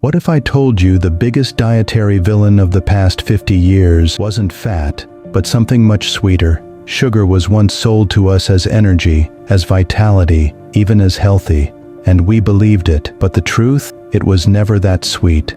What if I told you the biggest dietary villain of the past 50 years wasn't fat, but something much sweeter? Sugar was once sold to us as energy, as vitality, even as healthy, and we believed it. But the truth? It was never that sweet.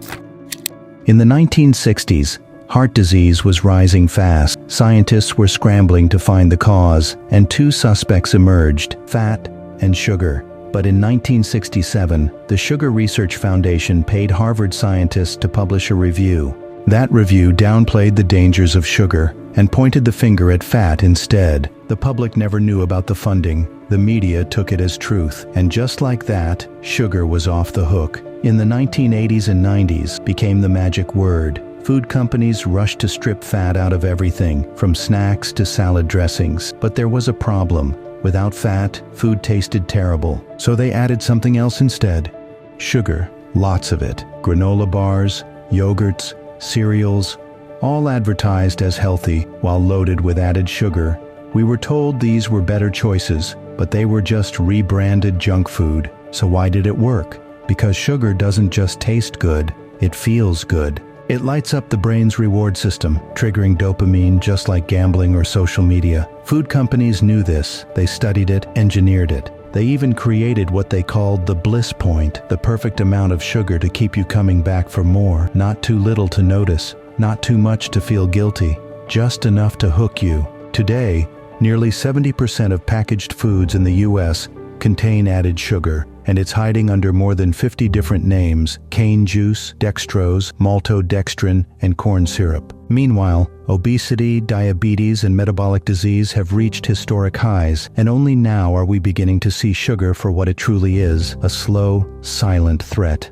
In the 1960s, heart disease was rising fast. Scientists were scrambling to find the cause, and two suspects emerged: fat and sugar. But in 1967, the Sugar Research Foundation paid Harvard scientists to publish a review. That review downplayed the dangers of sugar and pointed the finger at fat instead. The public never knew about the funding. The media took it as truth. And just like that, sugar was off the hook. In the 1980s and 90s became the magic word. Food companies rushed to strip fat out of everything, from snacks to salad dressings. But there was a problem. Without fat, food tasted terrible. So they added something else instead. Sugar, lots of it. Granola bars, yogurts, cereals, all advertised as healthy while loaded with added sugar. We were told these were better choices, but they were just rebranded junk food. So why did it work? Because sugar doesn't just taste good, it feels good. It lights up the brain's reward system, triggering dopamine just like gambling or social media. Food companies knew this. They studied it, engineered it. They even created what they called the bliss point, the perfect amount of sugar to keep you coming back for more. Not too little to notice, not too much to feel guilty, just enough to hook you. Today, nearly 70% of packaged foods in the US contain added sugar, and it's hiding under more than 50 different names: cane juice, dextrose, maltodextrin, and corn syrup. Meanwhile, obesity, diabetes, and metabolic disease have reached historic highs, and only now are we beginning to see sugar for what it truly is: a slow, silent threat.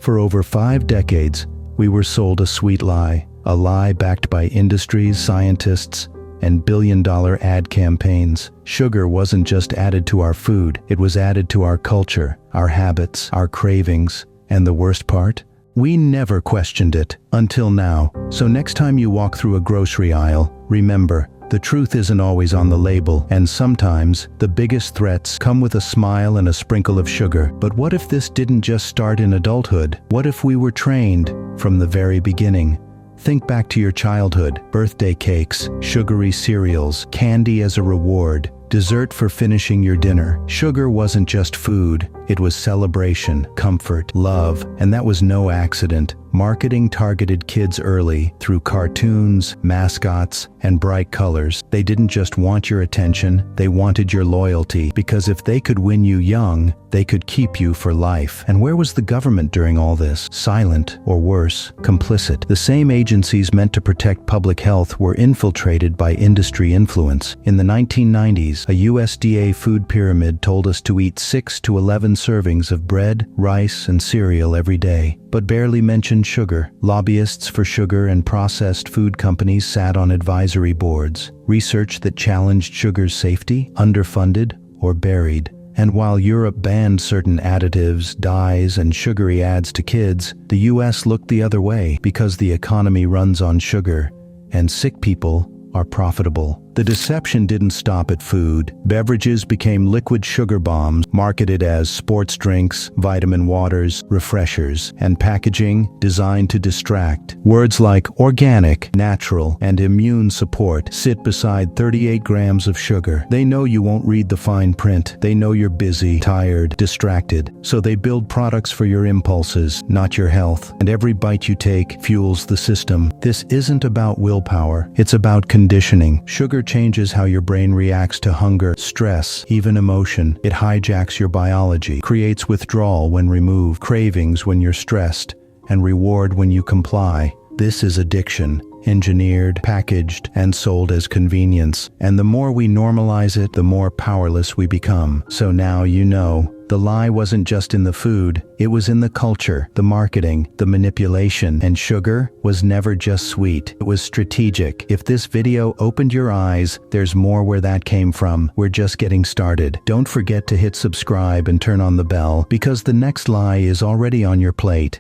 For over 5 decades, we were sold a sweet lie, a lie backed by industries, scientists, and billion-dollar ad campaigns. Sugar wasn't just added to our food, it was added to our culture, our habits, our cravings, and the worst part? We never questioned it, until now. So next time you walk through a grocery aisle, remember, the truth isn't always on the label, and sometimes the biggest threats come with a smile and a sprinkle of sugar. But what if this didn't just start in adulthood? What if we were trained from the very beginning? Think back to your childhood: birthday cakes, sugary cereals, candy as a reward, dessert for finishing your dinner. Sugar wasn't just food, it was celebration, comfort, love, and that was no accident. Marketing targeted kids early through cartoons, mascots, and bright colors. They didn't just want your attention, they wanted your loyalty, because if they could win you young, they could keep you for life. And where was the government during all this? Silent, or worse, complicit. The same agencies meant to protect public health were infiltrated by industry influence. In the 1990s, a USDA food pyramid told us to eat 6 to 11 servings of bread, rice, and cereal every day, but barely mentioned sugar. Lobbyists for sugar and processed food companies sat on advisory boards. Research that challenged sugar's safety, underfunded or buried. And while Europe banned certain additives, dyes, and sugary ads to kids, the US looked the other way because the economy runs on sugar, and sick people are profitable. The deception didn't stop at food. Beverages became liquid sugar bombs, marketed as sports drinks, vitamin waters, refreshers, and packaging designed to distract. Words like organic, natural, and immune support sit beside 38 grams of sugar. They know you won't read the fine print. They know you're busy, tired, distracted. So they build products for your impulses, not your health. And every bite you take fuels the system. This isn't about willpower. It's about conditioning. Sugar changes how your brain reacts to hunger, stress, even emotion. It hijacks your biology, creates withdrawal when removed, cravings when you're stressed, and reward when you comply. This is addiction, engineered, packaged, and sold as convenience. And the more we normalize it, the more powerless we become. So now you know. The lie wasn't just in the food, it was in the culture, the marketing, the manipulation. And sugar was never just sweet, it was strategic. If this video opened your eyes, there's more where that came from. We're just getting started. Don't forget to hit subscribe and turn on the bell, because the next lie is already on your plate.